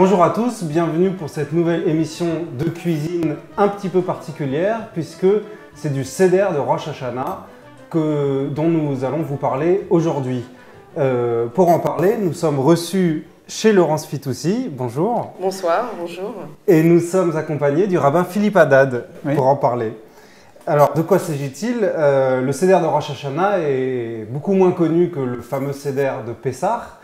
Bonjour à tous, bienvenue pour cette nouvelle émission de cuisine un petit peu particulière puisque c'est du Seder de Rosh Hashanah dont nous allons vous parler aujourd'hui. Pour en parler, nous sommes reçus chez Laurence Fitoussi. Bonjour. Bonsoir, bonjour. Et nous sommes accompagnés du rabbin Philippe Haddad pour en parler. Alors, de quoi s'agit-il? Le Seder de Rosh Hashanah est beaucoup moins connu que le fameux Seder de Pessah.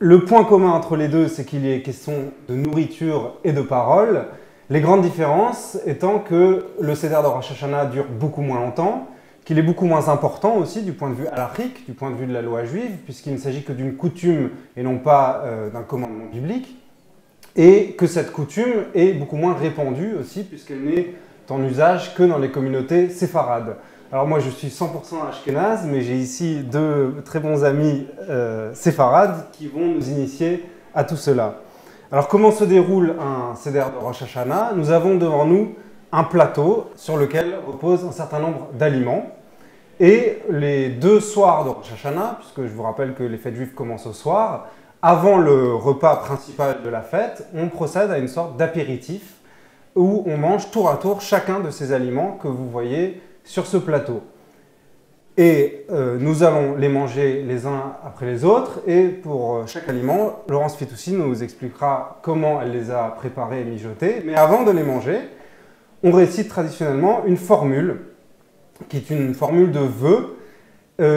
Le point commun entre les deux, c'est qu'il y est question de nourriture et de parole. Les grandes différences étant que le Seder de Rosh Hashanah dure beaucoup moins longtemps, qu'il est beaucoup moins important aussi du point de vue halachique, du point de vue de la loi juive, puisqu'il ne s'agit que d'une coutume et non pas d'un commandement biblique, et que cette coutume est beaucoup moins répandue aussi, puisqu'elle n'est en usage que dans les communautés séfarades. Alors moi je suis 100% ashkénaze, mais j'ai ici deux très bons amis séfarades qui vont nous initier à tout cela. Alors comment se déroule un Seder de Rosh Hashanah? Nous avons devant nous un plateau sur lequel repose un certain nombre d'aliments. Et les deux soirs de Rosh Hashanah, puisque je vous rappelle que les fêtes juives commencent au soir, avant le repas principal de la fête, on procède à une sorte d'apéritif où on mange tour à tour chacun de ces aliments que vous voyez sur ce plateau. Et nous allons les manger les uns après les autres. Et pour chaque aliment, Laurence Fitoussi nous expliquera comment elle les a préparés et mijotés. Mais avant de les manger, on récite traditionnellement une formule, qui est une formule de vœux,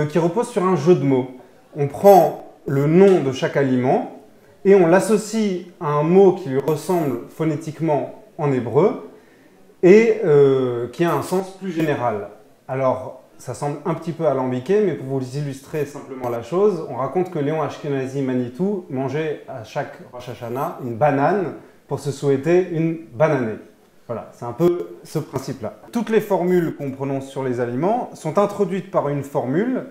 qui repose sur un jeu de mots. On prend le nom de chaque aliment et on l'associe à un mot qui lui ressemble phonétiquement en hébreu et qui a un sens plus général. Alors, ça semble un petit peu alambiqué, mais pour vous illustrer simplement la chose, on raconte que Léon Ashkenazi Manitou mangeait à chaque Rosh Hashanah une banane pour se souhaiter une bonne année. Voilà, c'est un peu ce principe-là. Toutes les formules qu'on prononce sur les aliments sont introduites par une formule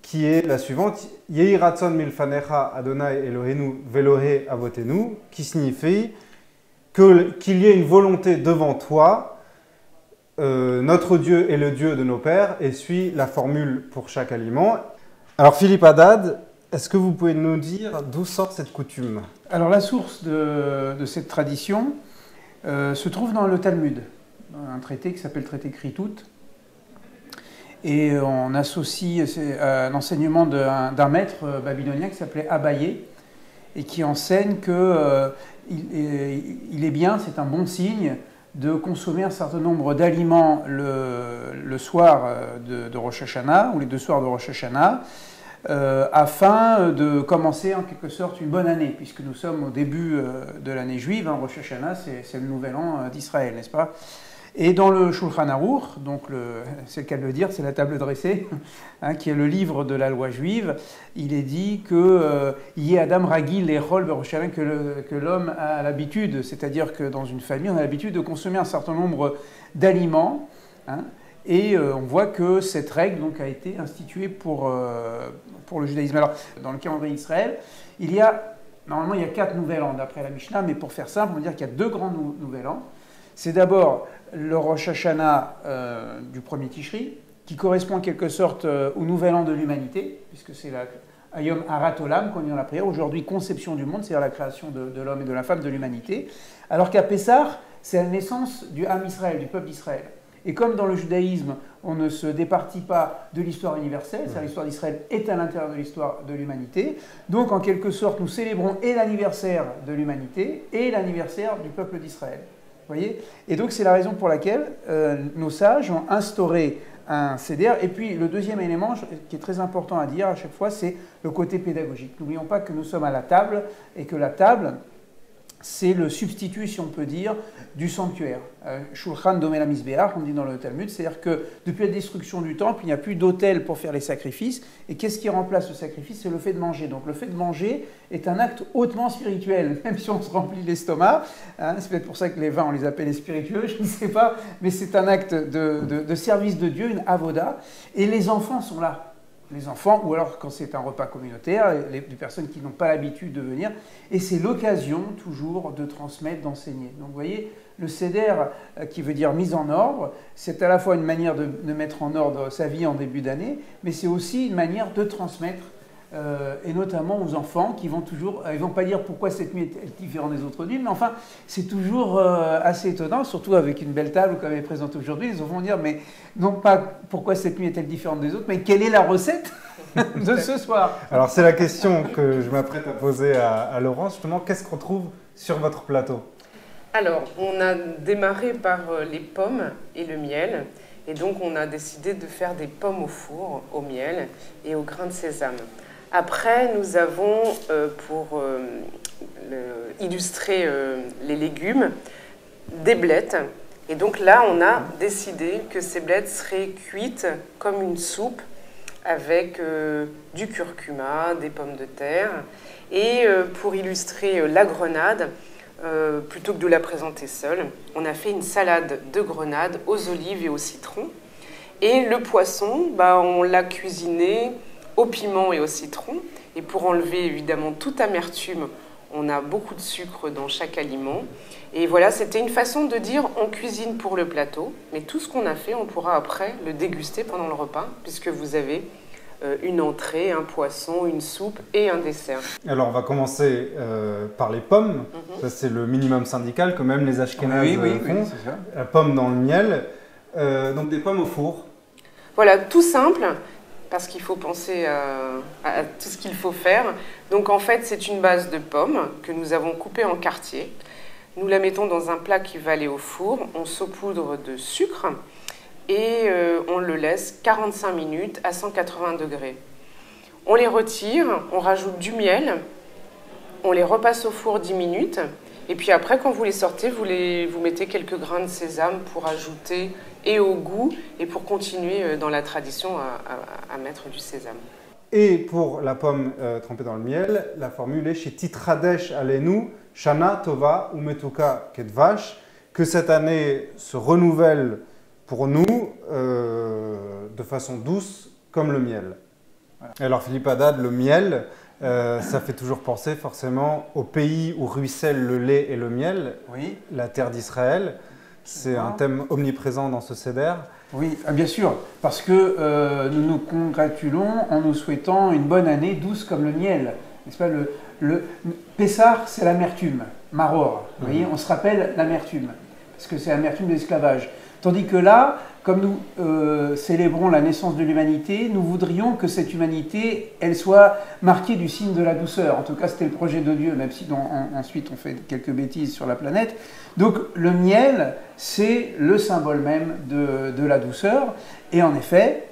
qui est la suivante, Yehi Ratzon Milfanecha Adonai Eloheinu Velohe Avotenu, qui signifie qu'il y ait une volonté devant toi, notre Dieu est le Dieu de nos pères, et suit la formule pour chaque aliment. Alors Philippe Haddad, est-ce que vous pouvez nous dire d'où sort cette coutume? Alors la source de cette tradition se trouve dans le Talmud, un traité qui s'appelle le traité Kritout, et on associe l'enseignement d'un maître babylonien qui s'appelait Abaye, et qui enseigne que il est bien, c'est un bon signe, de consommer un certain nombre d'aliments le soir de Rosh Hashanah, ou les deux soirs de Rosh Hashanah, afin de commencer en quelque sorte une bonne année, puisque nous sommes au début de l'année juive. Rosh Hashanah, c'est le nouvel an d'Israël, n'est-ce pas? Et dans le Shulchan Aruch, donc c'est le cas de le dire, c'est la table dressée, qui est le livre de la loi juive, il est dit que Yé Adam Ragil et Rol Beroshalem, que l'homme a l'habitude, c'est-à-dire que dans une famille, on a l'habitude de consommer un certain nombre d'aliments, et on voit que cette règle donc, a été instituée pour le judaïsme. Alors, dans le calendrier d'Israël, normalement il y a 4 nouvel an d'après la Mishnah, mais pour faire simple, on va dire qu'il y a 2 grands nouvel an. C'est d'abord le Rosh Hashanah du premier Tishri, qui correspond en quelque sorte au nouvel an de l'humanité, puisque c'est la Ayom Harat Olam, qu'on dit dans la prière, aujourd'hui conception du monde, c'est-à-dire la création de l'homme et de la femme, de l'humanité, alors qu'à Pessah, c'est la naissance du Ham Israël, du peuple d'Israël. Et comme dans le judaïsme, on ne se départit pas de l'histoire universelle, c'est-à-dire l'histoire d'Israël est à l'intérieur de l'histoire de l'humanité, donc en quelque sorte, nous célébrons et l'anniversaire de l'humanité et l'anniversaire du peuple d'Israël. Voyez, et donc c'est la raison pour laquelle nos sages ont instauré un Seder. Et puis le deuxième élément qui est très important à dire à chaque fois, c'est le côté pédagogique. N'oublions pas que nous sommes à la table et que la table, c'est le substitut, si on peut dire, du sanctuaire. Shulchan Domé la Misbéach, on dit dans le Talmud, c'est-à-dire que depuis la destruction du temple, il n'y a plus d'autel pour faire les sacrifices. Et qu'est-ce qui remplace le sacrifice? C'est le fait de manger. Donc le fait de manger est un acte hautement spirituel, même si on se remplit l'estomac. C'est peut-être pour ça que les vins, on les appelle les spiritueux, je ne sais pas. Mais c'est un acte de service de Dieu, une avoda. Et les enfants sont là. Les enfants, ou alors quand c'est un repas communautaire, les personnes qui n'ont pas l'habitude de venir. Et c'est l'occasion, toujours, de transmettre, d'enseigner. Donc vous voyez, le Seder, qui veut dire mise en ordre, c'est à la fois une manière de mettre en ordre sa vie en début d'année, mais c'est aussi une manière de transmettre et notamment aux enfants qui vont toujours, ils vont pas dire pourquoi cette nuit est différente des autres nuits, mais enfin c'est toujours assez étonnant, surtout avec une belle table comme elle est présentée aujourd'hui. Les enfants vont dire mais non pas pourquoi cette nuit est-elle différente des autres, mais quelle est la recette de ce soir? Alors c'est la question que je m'apprête à poser à Laurent, justement, qu'est-ce qu'on trouve sur votre plateau? Alors, on a démarré par les pommes et le miel. Et donc, on a décidé de faire des pommes au four, au miel et au grain de sésame. Après, nous avons, pour illustrer les légumes, des blettes. Et donc là, on a décidé que ces blettes seraient cuites comme une soupe avec du curcuma, des pommes de terre. Et pour illustrer la grenade, plutôt que de la présenter seule, on a fait une salade de grenade aux olives et au citron. Et le poisson, on l'a cuisiné au piment et au citron. Et pour enlever évidemment toute amertume, on a beaucoup de sucre dans chaque aliment. Et voilà, c'était une façon de dire on cuisine pour le plateau, mais tout ce qu'on a fait, on pourra après le déguster pendant le repas, puisque vous avez une entrée, un poisson, une soupe et un dessert. Alors on va commencer par les pommes. Ça c'est le minimum syndical que même les Ashkénazes font. Oui, c'est ça. La pomme dans le miel. Donc des pommes au four. Voilà, tout simple, parce qu'il faut penser à tout ce qu'il faut faire. Donc en fait, c'est une base de pommes que nous avons coupée en quartiers. Nous la mettons dans un plat qui va aller au four. On saupoudre de sucre et on le laisse 45 minutes à 180 degrés. On les retire, on rajoute du miel, on les repasse au four 10 minutes. Et puis après, quand vous les sortez, vous mettez quelques grains de sésame pour ajouter et au goût et pour continuer dans la tradition à mettre du sésame. Et pour la pomme trempée dans le miel, la formule est chez Titradesh Alenu, Shana Tova Umetuka Kedvash, que cette année se renouvelle pour nous de façon douce comme le miel. Voilà. Alors Philippe Haddad, le miel, ça fait toujours penser forcément au pays où ruisselle le lait et le miel, Oui. La terre d'Israël. C'est un thème omniprésent dans ce seder. Oui, bien sûr, parce que nous nous congratulons en nous souhaitant une bonne année douce comme le miel. N'est-ce pas, le Pessah, c'est l'amertume, Maror. Vous voyez, on se rappelle l'amertume, parce que c'est l'amertume de l'esclavage. Tandis que là, comme nous célébrons la naissance de l'humanité, nous voudrions que cette humanité, elle soit marquée du signe de la douceur. En tout cas, c'était le projet de Dieu, même si ensuite on fait quelques bêtises sur la planète. Donc le miel, c'est le symbole même de la douceur. Et en effet,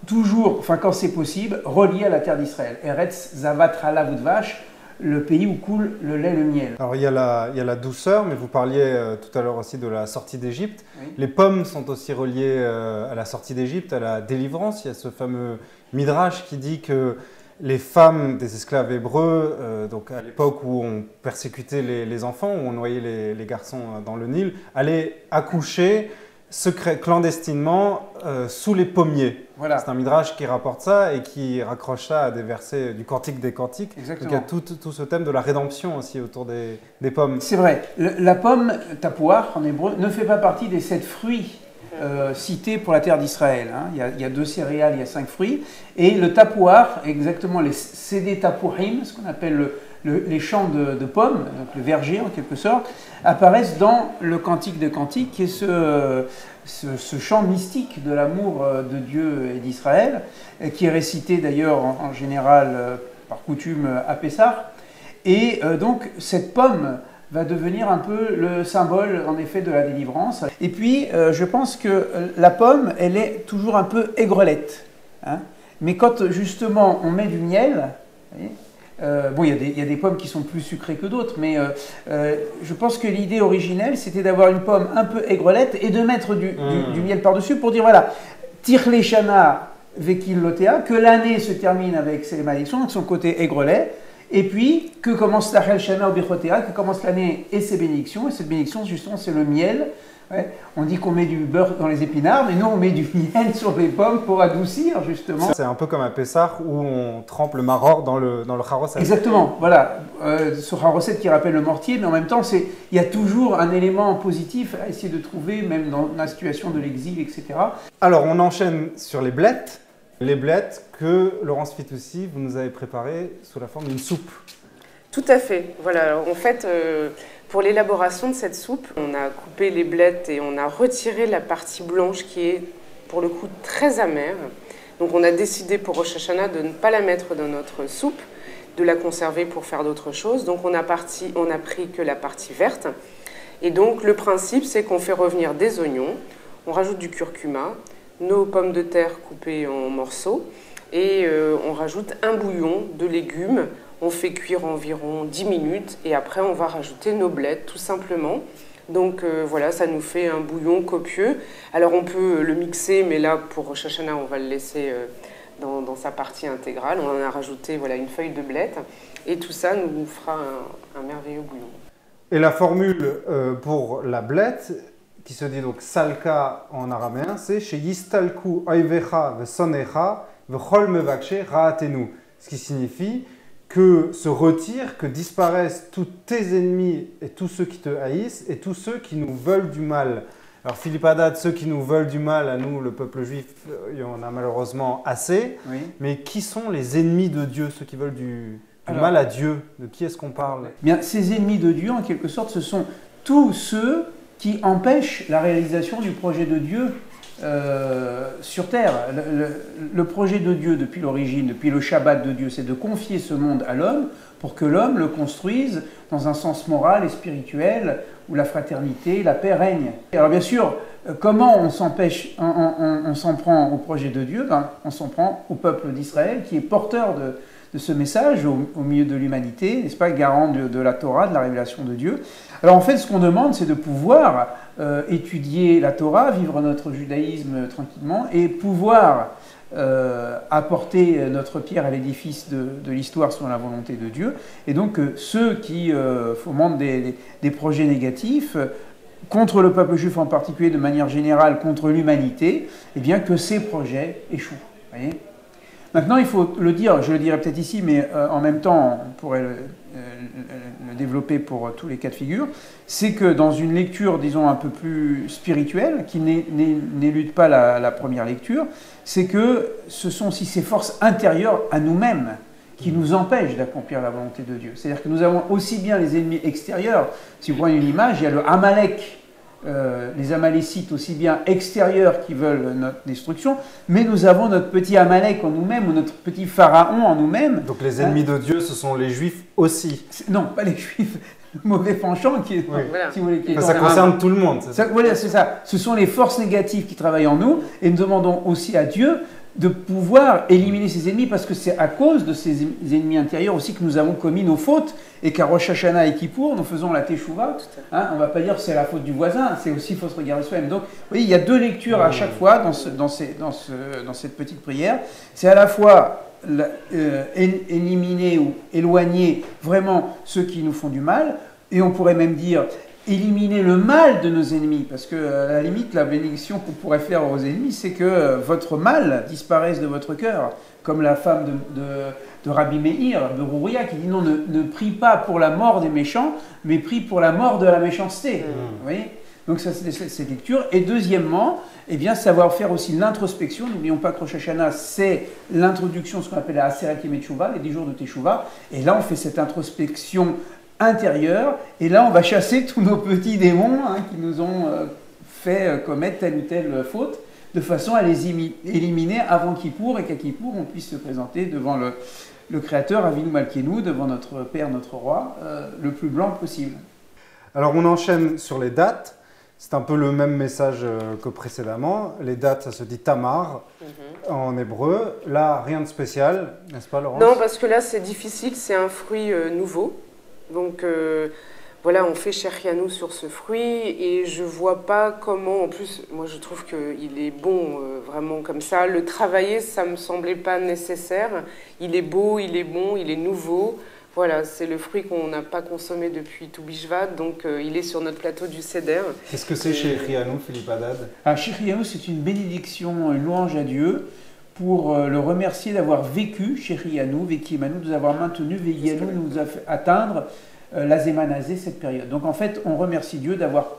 toujours, enfin quand c'est possible, relié à la terre d'Israël. Eretz Zavat Halav Udvash, le pays où coule le lait et le miel. Alors il y a la douceur, mais vous parliez tout à l'heure aussi de la sortie d'Égypte. Oui. Les pommes sont aussi reliées à la sortie d'Égypte, à la délivrance. Il y a ce fameux Midrash qui dit que les femmes des esclaves hébreux, donc à l'époque où on persécutait les enfants, où on noyait les garçons dans le Nil, allaient accoucher clandestinement sous les pommiers. Voilà. C'est un midrash qui rapporte ça et qui raccroche ça à des versets du Cantique des Cantiques. Exactement. Donc il y a tout ce thème de la rédemption aussi autour des pommes. C'est vrai. La pomme, tapouar en hébreu, ne fait pas partie des 7 fruits cités pour la terre d'Israël. Hein. Il y a 2 céréales, il y a 5 fruits. Et le tapouar, exactement les sédé tapourim, ce qu'on appelle les champs de pommes, donc le verger en quelque sorte, apparaissent dans le Cantique de Cantiques, qui est ce chant mystique de l'amour de Dieu et d'Israël, qui est récité d'ailleurs en général par coutume à Pessah. Et donc cette pomme va devenir un peu le symbole en effet de la délivrance. Et puis je pense que la pomme, elle est toujours un peu aigrelette. Hein. Mais quand justement on met du miel, vous voyez, bon, il y a des pommes qui sont plus sucrées que d'autres, mais je pense que l'idée originelle, c'était d'avoir une pomme un peu aigrelette et de mettre du miel par-dessus pour dire, voilà, tire les shana vekil lotea, que l'année se termine avec ses malédictions, donc son côté aigrelet, et puis que commence la shana ou bechotea, que commence l'année et ses bénédictions, et cette bénédiction, justement, c'est le miel. Ouais. On dit qu'on met du beurre dans les épinards, mais nous on met du miel sur les pommes pour adoucir justement. C'est un peu comme à Pessah où on trempe le maror dans le haroset. Exactement, voilà. Ce haroset qui rappelle le mortier, mais en même temps il y a toujours un élément positif à essayer de trouver, même dans la situation de l'exil, etc. Alors on enchaîne sur les blettes. les blettes que Laurence Fitoussi, vous nous avez préparées sous la forme d'une soupe. Tout à fait. Voilà. Alors, en fait, pour l'élaboration de cette soupe, on a coupé les blettes et on a retiré la partie blanche qui est, pour le coup, très amère. Donc on a décidé pour Rosh Hashanah de ne pas la mettre dans notre soupe, de la conserver pour faire d'autres choses. Donc on a pris que la partie verte. Et donc le principe, c'est qu'on fait revenir des oignons, on rajoute du curcuma, nos pommes de terre coupées en morceaux, et on rajoute un bouillon de légumes. On fait cuire environ 10 minutes, et après on va rajouter nos blettes, tout simplement. Donc voilà, ça nous fait un bouillon copieux. Alors on peut le mixer, mais là pour Rosh Hashanah, on va le laisser dans sa partie intégrale. On en a rajouté voilà, une feuille de blette, et tout ça nous fera un merveilleux bouillon. Et la formule pour la blette, qui se dit donc salka en araméen, c'est chez Yistalku oivecha vesonecha vechol mevakshe raatenu, ce qui signifie que se retirent, que disparaissent tous tes ennemis et tous ceux qui te haïssent et tous ceux qui nous veulent du mal. Alors Philippe Haddad, ceux qui nous veulent du mal, à nous, le peuple juif, il y en a malheureusement assez. Oui. Mais qui sont les ennemis de Dieu, ceux qui veulent du mal à Dieu? De qui est-ce qu'on parle? Bien, ces ennemis de Dieu, en quelque sorte, ce sont tous ceux qui empêchent la réalisation du projet de Dieu sur Terre. Le projet de Dieu depuis l'origine, depuis le Shabbat de Dieu, c'est de confier ce monde à l'homme pour que l'homme le construise dans un sens moral et spirituel où la fraternité, la paix règnent. Alors bien sûr, comment on s'en prend au projet de Dieu? On s'en prend au peuple d'Israël qui est porteur de ce message au milieu de l'humanité, n'est-ce pas, garant de la Torah, de la révélation de Dieu. Alors en fait, ce qu'on demande, c'est de pouvoir étudier la Torah, vivre notre judaïsme tranquillement et pouvoir apporter notre pierre à l'édifice de l'histoire selon la volonté de Dieu. Et donc ceux qui fomentent des projets négatifs contre le peuple juif en particulier, de manière générale contre l'humanité, eh bien que ces projets échouent. Voyez ? Maintenant, il faut le dire, je le dirai peut-être ici, mais en même temps, on pourrait le développer pour tous les cas de figure, c'est que dans une lecture, disons, un peu plus spirituelle, qui n'élude pas la première lecture, c'est que ce sont aussi ces forces intérieures à nous-mêmes qui nous empêchent d'accomplir la volonté de Dieu. C'est-à-dire que nous avons aussi bien les ennemis extérieurs, si vous prenez une image, il y a le Amalek, les Amalécites aussi bien extérieurs qui veulent notre destruction, mais nous avons notre petit Amalek en nous-mêmes, ou notre petit Pharaon en nous-mêmes. Donc les ennemis de Dieu, ce sont les Juifs aussi. Non, pas les Juifs, le mauvais penchant qui est... Oui. Voilà. Si vous voulez, ça concerne tout le monde. Voilà, c'est ça. Ce sont les forces négatives qui travaillent en nous, et nous demandons aussi à Dieu de pouvoir éliminer ces ennemis, parce que c'est à cause de ces ennemis intérieurs aussi que nous avons commis nos fautes, et qu'à Rosh Hashanah et Kippour, nous faisons la Teshuvah. On ne va pas dire que c'est la faute du voisin, c'est aussi il faut se regarder soi-même. Donc, vous voyez, il y a deux lectures à chaque fois dans cette petite prière. C'est à la fois éliminer ou éloigner vraiment ceux qui nous font du mal, et on pourrait même dire éliminer le mal de nos ennemis, parce que à la limite, la bénédiction qu'on pourrait faire aux ennemis, c'est que votre mal disparaisse de votre cœur, comme la femme de Rabbi Meir, de Rouria, qui dit non, ne prie pas pour la mort des méchants, mais prie pour la mort de la méchanceté. Vous voyez ? Donc ça, c'est cette lecture. Et deuxièmement, eh bien, savoir faire aussi l'introspection. N'oublions pas que Rosh Hashanah, c'est l'introduction, ce qu'on appelle la Aseret Yemei Teshuvah, les 10 jours de Teshuvah. Et là, on fait cette introspection intérieure, et là on va chasser tous nos petits démons qui nous ont fait commettre telle ou telle faute, de façon à les éliminer avant Kippour, et qu'à Kippour on puisse se présenter devant le Créateur, Avinu Malkeinu, devant notre Père, notre Roi, le plus blanc possible. Alors on enchaîne sur les dates, c'est un peu le même message que précédemment. Les dates, ça se dit Tamar en hébreu. Là, rien de spécial, n'est-ce pas Laurence? Non, parce que là c'est difficile, c'est un fruit nouveau. Donc voilà, on fait Shechianu sur ce fruit, et je vois pas comment, en plus, moi je trouve qu'il est bon vraiment comme ça. Le travailler, ça me semblait pas nécessaire. Il est beau, il est bon, il est nouveau. Voilà, c'est le fruit qu'on n'a pas consommé depuis tout Bishvat, donc il est sur notre plateau du Seder. Qu'est-ce que c'est Shechianu, Philippe Haddad? Shechianu, c'est une bénédiction, une louange à Dieu, pour le remercier d'avoir vécu, Shechianu, Vekimanu, de nous avoir maintenu, Vegianu, nous a fait atteindre la Zémanazé, cette période. Donc en fait, on remercie Dieu d'avoir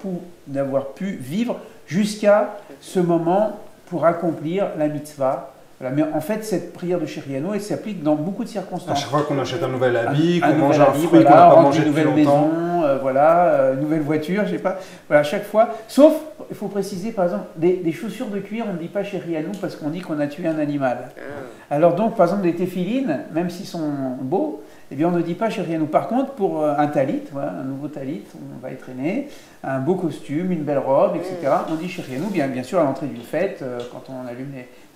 pu vivre jusqu'à ce moment pour accomplir la mitzvah Voilà. Mais en fait, cette prière de Shehecheyanu, elle s'applique dans beaucoup de circonstances. À chaque fois qu'on achète un nouvel habit, qu'on nouvel mange un habit, fruit voilà, qu'on n'a pas on mangé une depuis nouvelle longtemps. maison, voilà, une nouvelle voiture, je sais pas. Voilà, à chaque fois. Sauf, il faut préciser, par exemple, des chaussures de cuir, on ne dit pas Shehecheyanu parce qu'on dit qu'on a tué un animal. Alors donc, par exemple, des téphilines, même s'ils sont beaux, eh bien, on ne dit pas Shehecheyanu. Par contre, pour un talit, voilà, un nouveau talit, on va être aîné, un beau costume, une belle robe, etc., on dit Shehecheyanu, bien sûr, à l'entrée d'une fête,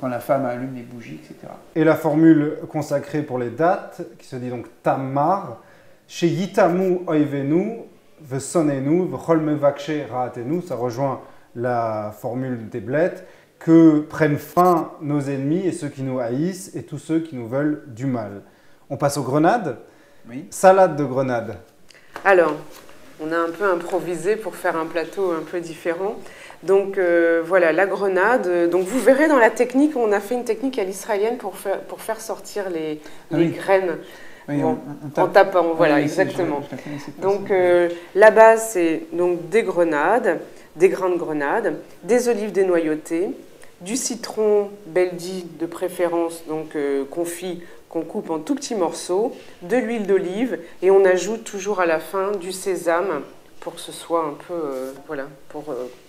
quand la femme allume les bougies, etc. Et la formule consacrée pour les dates, qui se dit donc Tammar, chez Yitamu Oivenu, Vesonenu, Vecholmevakshe Raatenu, ça rejoint la formule des blettes, que prennent fin nos ennemis et ceux qui nous haïssent et tous ceux qui nous veulent du mal. On passe aux grenades. Oui. Salade de grenades. Alors, on a un peu improvisé pour faire un plateau un peu différent. Donc voilà, la grenade. Donc vous verrez dans la technique, on a fait une technique à l'israélienne pour faire sortir les graines. Oui, bon, en tapant, voilà, oui, exactement. Je donc la base, c'est donc des grenades, des grains de grenade, des olives dénoyautées, du citron Beldi de préférence, donc confit, qu'on coupe en tout petits morceaux, de l'huile d'olive, et on ajoute toujours à la fin du sésame pour que ce soit un peu, voilà, pour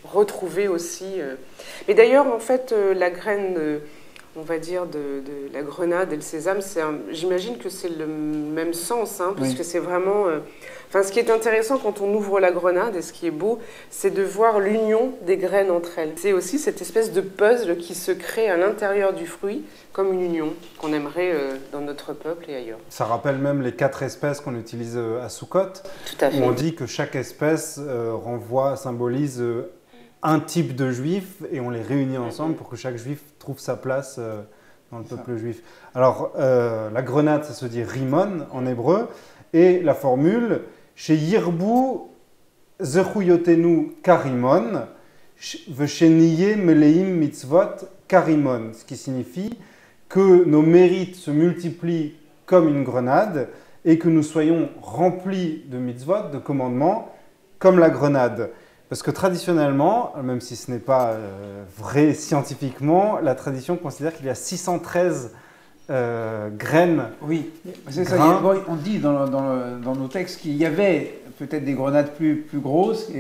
retrouver aussi. Mais d'ailleurs, en fait, la graine, on va dire, de la grenade et le sésame, j'imagine que c'est le même sens, hein, parce que c'est vraiment... Enfin, ce qui est intéressant quand on ouvre la grenade, et ce qui est beau, c'est de voir l'union des graines entre elles. C'est aussi cette espèce de puzzle qui se crée à l'intérieur du fruit, comme une union qu'on aimerait dans notre peuple et ailleurs. Ça rappelle même les 4 espèces qu'on utilise à Sukkot, Tout à fait. où on dit que chaque espèce symbolise un type de juif, et on les réunit ensemble pour que chaque juif trouve sa place dans le peuple juif. Alors, la grenade, ça se dit rimon en hébreu, et la formule... Chez Yirbu Zechuyotenu Karimon, Vesheniye Meleim Mitzvot Karimon, ce qui signifie que nos mérites se multiplient comme une grenade et que nous soyons remplis de mitzvot, de commandements, comme la grenade. Parce que traditionnellement, même si ce n'est pas vrai scientifiquement, la tradition considère qu'il y a 613 graines. Oui, c'est ça. On dit dans nos textes qu'il y avait peut-être des grenades plus grosses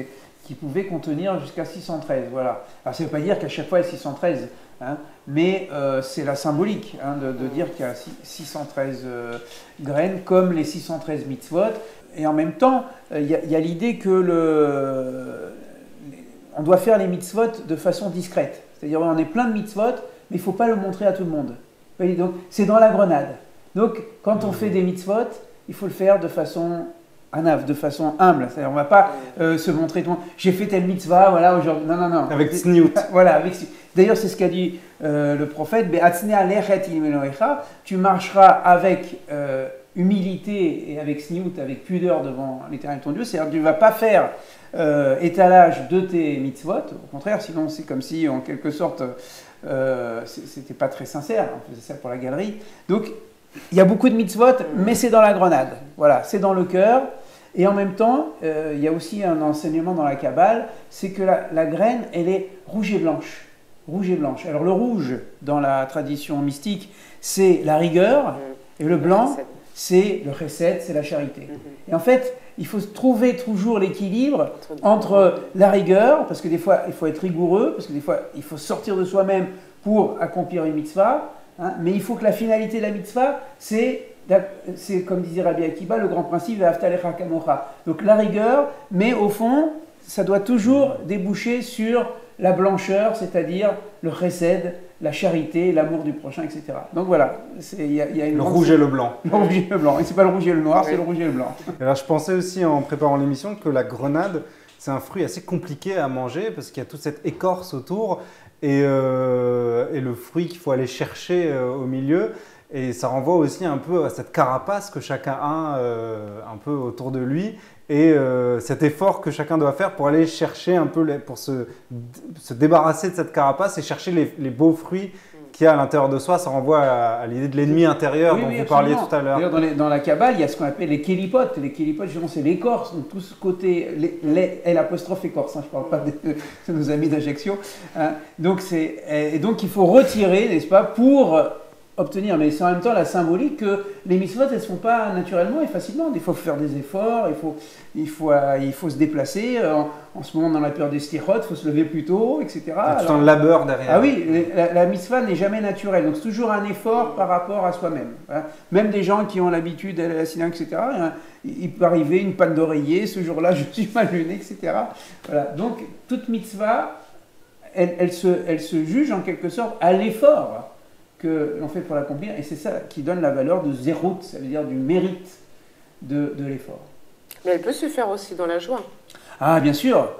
qui pouvaient contenir jusqu'à 613. Voilà. Alors ça ne veut pas dire qu'à chaque fois il y a 613, hein, mais c'est la symbolique de dire qu'il y a 613 graines comme les 613 mitzvot. Et en même temps, il y a l'idée que on doit faire les mitzvot de façon discrète. C'est-à-dire on est plein de mitzvot, mais il ne faut pas le montrer à tout le monde. Donc, c'est dans la grenade. Donc, quand on fait des mitzvot, il faut le faire de façon anave, de façon humble. C'est-à-dire, on ne va pas se montrer tout le monde. J'ai fait telle mitzvah, voilà, aujourd'hui. Non, non, non. Avec sniout. Voilà, avec. D'ailleurs, c'est ce qu'a dit le prophète. Tu marcheras avec humilité et avec sniout, avec pudeur devant l'Éternel ton Dieu. C'est-à-dire, tu ne vas pas faire étalage de tes mitzvot. Au contraire, sinon, c'est comme si, en quelque sorte. C'était pas très sincère, on faisait ça pour la galerie. Donc, il y a beaucoup de mitzvot, mais c'est dans la grenade. Voilà, c'est dans le cœur. Et en même temps, il y a aussi un enseignement dans la Kabbale, c'est que la graine, elle est rouge et blanche. Rouge et blanche. Alors, le rouge, dans la tradition mystique, c'est la rigueur, et le blanc, c'est le chesed, c'est la charité. Et en fait, il faut trouver toujours l'équilibre entre la rigueur, parce que des fois, il faut être rigoureux, parce que des fois, il faut sortir de soi-même pour accomplir une mitzvah, hein, mais il faut que la finalité de la mitzvah, c'est comme disait Rabbi Akiba, le grand principe de Haftalecha Kamocha. Donc la rigueur, mais au fond, ça doit toujours déboucher sur la blancheur, c'est-à-dire le chesed, la charité, l'amour du prochain, etc. Donc voilà, il y a une le rouge et le blanc. Le rouge et le blanc. Et c'est pas le rouge et le noir, c'est le rouge et le blanc. Alors je pensais aussi en préparant l'émission que la grenade, c'est un fruit assez compliqué à manger parce qu'il y a toute cette écorce autour et le fruit qu'il faut aller chercher au milieu. Et ça renvoie aussi un peu à cette carapace que chacun a un peu autour de lui et cet effort que chacun doit faire pour aller chercher un peu, pour se débarrasser de cette carapace et chercher les beaux fruits qui a à l'intérieur de soi, ça renvoie à l'idée de l'ennemi intérieur dont vous parliez tout à l'heure. D'ailleurs, dans la Kabbale, il y a ce qu'on appelle les kélipotes. Les kélipotes, justement, c'est l'écorce, donc tout ce côté, l'apostrophe écorce, hein, je ne parle pas de nos amis d'Ajaccio. Hein. Donc, il faut retirer, n'est-ce pas, pour obtenir, mais c'est en même temps la symbolique que les mitzvot, elles ne se font pas naturellement et facilement. Des fois, il faut faire des efforts, il faut se déplacer. En ce moment, dans la période des slichot, il faut se lever plus tôt, etc. Il y a tout un labeur derrière. Ah oui, la mitzvah n'est jamais naturelle. Donc, c'est toujours un effort par rapport à soi-même. Hein. Même des gens qui ont l'habitude d'aller à la synagogue, etc., hein, il peut arriver une panne d'oreiller, ce jour-là, je suis mal luné, etc. Voilà. Donc, toute mitzvah, elle se juge en quelque sorte à l'effort que l'on fait pour l'accomplir, et c'est ça qui donne la valeur de zérout, ça veut dire du mérite de l'effort. Mais elle peut se faire aussi dans la joie. Ah, bien sûr,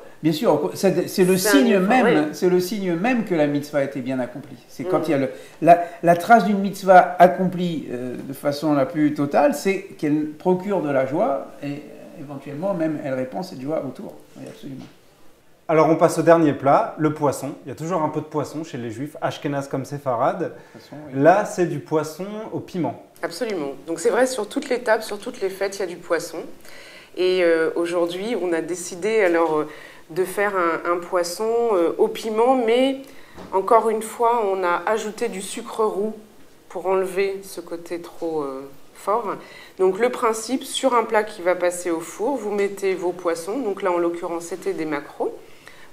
c'est le signe même, c'est le signe même que la mitzvah a été bien accomplie. C'est quand il y a la trace d'une mitzvah accomplie de façon la plus totale, c'est qu'elle procure de la joie, et éventuellement même elle répand cette joie autour. Oui, absolument. Alors on passe au dernier plat, le poisson. Il y a toujours un peu de poisson chez les juifs, ashkénazes comme séfarades. Oui. Là, c'est du poisson au piment. Absolument. Donc c'est vrai, sur toutes les tables, sur toutes les fêtes, il y a du poisson. Et aujourd'hui, on a décidé alors de faire un poisson au piment, mais encore une fois, on a ajouté du sucre roux pour enlever ce côté trop fort. Donc le principe, sur un plat qui va passer au four, vous mettez vos poissons. Donc là, en l'occurrence, c'était des maquereaux.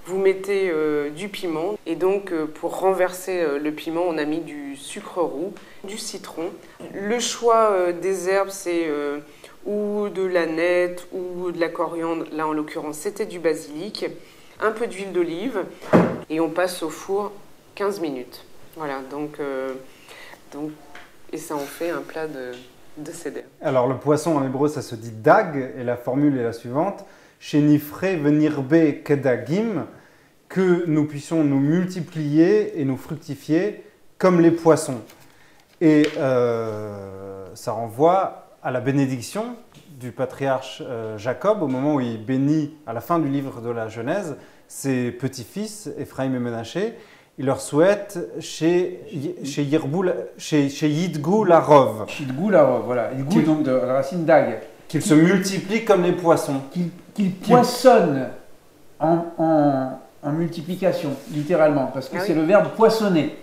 Vous mettez du piment, et donc pour renverser le piment, on a mis du sucre roux, du citron. Le choix des herbes, c'est ou de l'aneth ou de la coriandre. Là, en l'occurrence, c'était du basilic. Un peu d'huile d'olive, et on passe au four 15 minutes. Voilà, et ça en fait un plat de seder. Alors le poisson en hébreu, ça se dit dag, et la formule est la suivante. Shenifre venirbe kedagim, que nous puissions nous multiplier et nous fructifier comme les poissons. Et ça renvoie à la bénédiction du patriarche Jacob, au moment où il bénit, à la fin du livre de la Genèse, ses petits-fils, Ephraïm et Ménaché. Il leur souhaite chez Yidgou Larov. Yidgou Larov, voilà. Yidgou, donc de la racine dag. Qu'ils se multiplient comme les poissons. Qu'ils poissonnent en multiplication, littéralement, parce que c'est le verbe poissonner.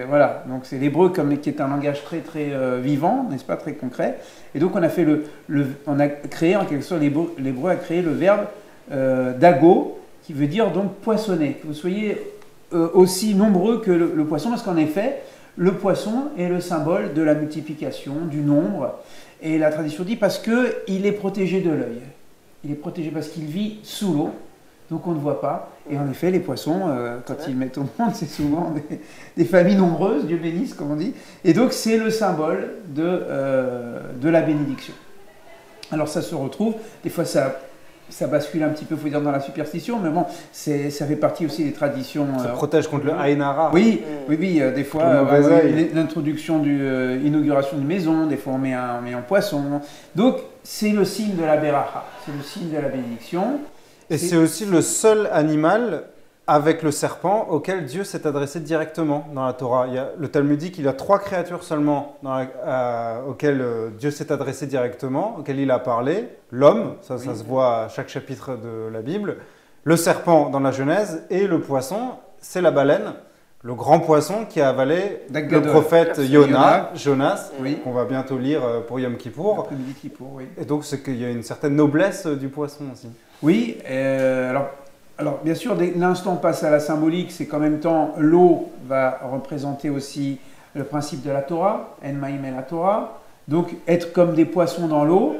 Voilà, donc c'est l'hébreu qui est un langage très très vivant, n'est-ce pas, très concret. Et donc on a fait on a créé en quelque sorte, l'hébreu a créé le verbe dago, qui veut dire donc poissonner. Que vous soyez aussi nombreux que le poisson, parce qu'en effet, le poisson est le symbole de la multiplication, du nombre. Et la tradition dit parce qu'il est protégé de l'œil. Il est protégé parce qu'il vit sous l'eau, donc on ne voit pas. Et en effet, les poissons, quand ils mettent au monde, c'est souvent des familles nombreuses, Dieu bénisse, comme on dit. Et donc c'est le symbole de la bénédiction. Alors ça se retrouve, des fois ça bascule un petit peu, il faut dire, dans la superstition, mais bon, ça fait partie aussi des traditions. Ça protège contre le Aïn Hara. Oui, des fois, l'introduction l'inauguration d'une maison, des fois on met un poisson. Donc, c'est le signe de la Beracha, c'est le signe de la bénédiction. Et c'est aussi le seul animal avec le serpent auquel Dieu s'est adressé directement dans la Torah. Le Talmud dit qu'il y a 3 créatures seulement auxquelles Dieu s'est adressé directement, auxquelles il a parlé. L'homme, ça se voit à chaque chapitre de la Bible. Le serpent dans la Genèse, et le poisson, c'est la baleine, le grand poisson qui a avalé le prophète Jonas, qu'on va bientôt lire pour Yom Kippour. Et donc c'est qu'il y a une certaine noblesse du poisson aussi. Oui, alors bien sûr, dès l'instant passe à la symbolique, c'est qu'en même temps, l'eau va représenter aussi le principe de la Torah, En Maïm et la Torah. Donc être comme des poissons dans l'eau,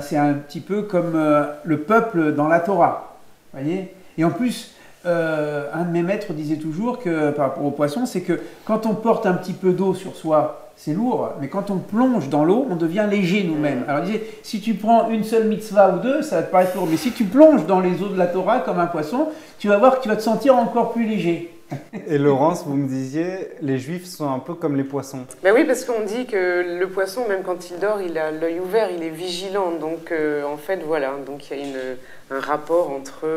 c'est un petit peu comme le peuple dans la Torah. Voyez ? Et en plus, un de mes maîtres disait toujours que par rapport aux poissons, c'est que quand on porte un petit peu d'eau sur soi, c'est lourd, mais quand on plonge dans l'eau, on devient léger nous-mêmes. Alors il disait, si tu prends une seule mitzvah ou deux, ça va te paraître lourd, mais si tu plonges dans les eaux de la Torah comme un poisson, tu vas voir que tu vas te sentir encore plus léger. Et Laurence, vous me disiez, les Juifs sont un peu comme les poissons. Ben oui, parce qu'on dit que le poisson, même quand il dort, il a l'œil ouvert, il est vigilant. Donc en fait, voilà, donc il y a un rapport entre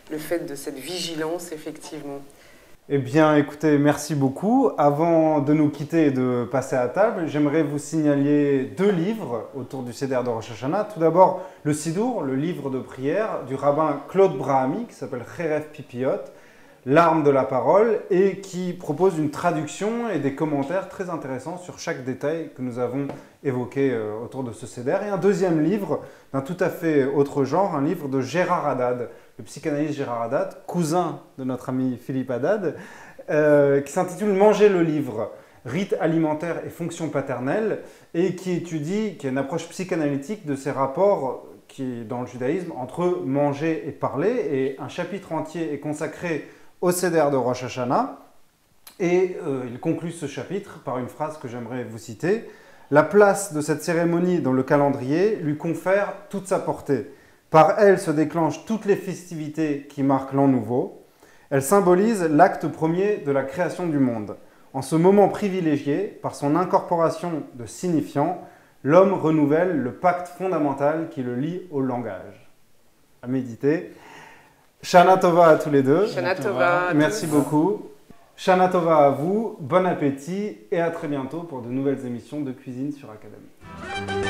le fait de cette vigilance, effectivement. Eh bien, écoutez, merci beaucoup. Avant de nous quitter et de passer à table, j'aimerais vous signaler 2 livres autour du Seder de Rosh Hashanah. Tout d'abord, le Sidour, le livre de prière du rabbin Claude Brahami, qui s'appelle Cheref Pipiot, l'arme de la parole, et qui propose une traduction et des commentaires très intéressants sur chaque détail que nous avons évoqué autour de ce Seder. Et un deuxième livre d'un tout à fait autre genre, un livre de Gérard Haddad, le psychanalyste Gérard Haddad, cousin de notre ami Philippe Haddad, qui s'intitule « Manger le livre, rites alimentaires et fonctions paternelles » et qui étudie, qui a une approche psychanalytique de ces rapports qui, dans le judaïsme, entre manger et parler. Et un chapitre entier est consacré au Seder de Rosh Hashanah. Et il conclut ce chapitre par une phrase que j'aimerais vous citer. « La place de cette cérémonie dans le calendrier lui confère toute sa portée. Par elle se déclenchent toutes les festivités qui marquent l'an nouveau. Elle symbolise l'acte premier de la création du monde. En ce moment privilégié, par son incorporation de signifiants, l'homme renouvelle le pacte fondamental qui le lie au langage. » À méditer. Shana Tova à tous les deux. Shana Tova. Merci beaucoup. Shana Tova à vous, bon appétit et à très bientôt pour de nouvelles émissions de cuisine sur Académie.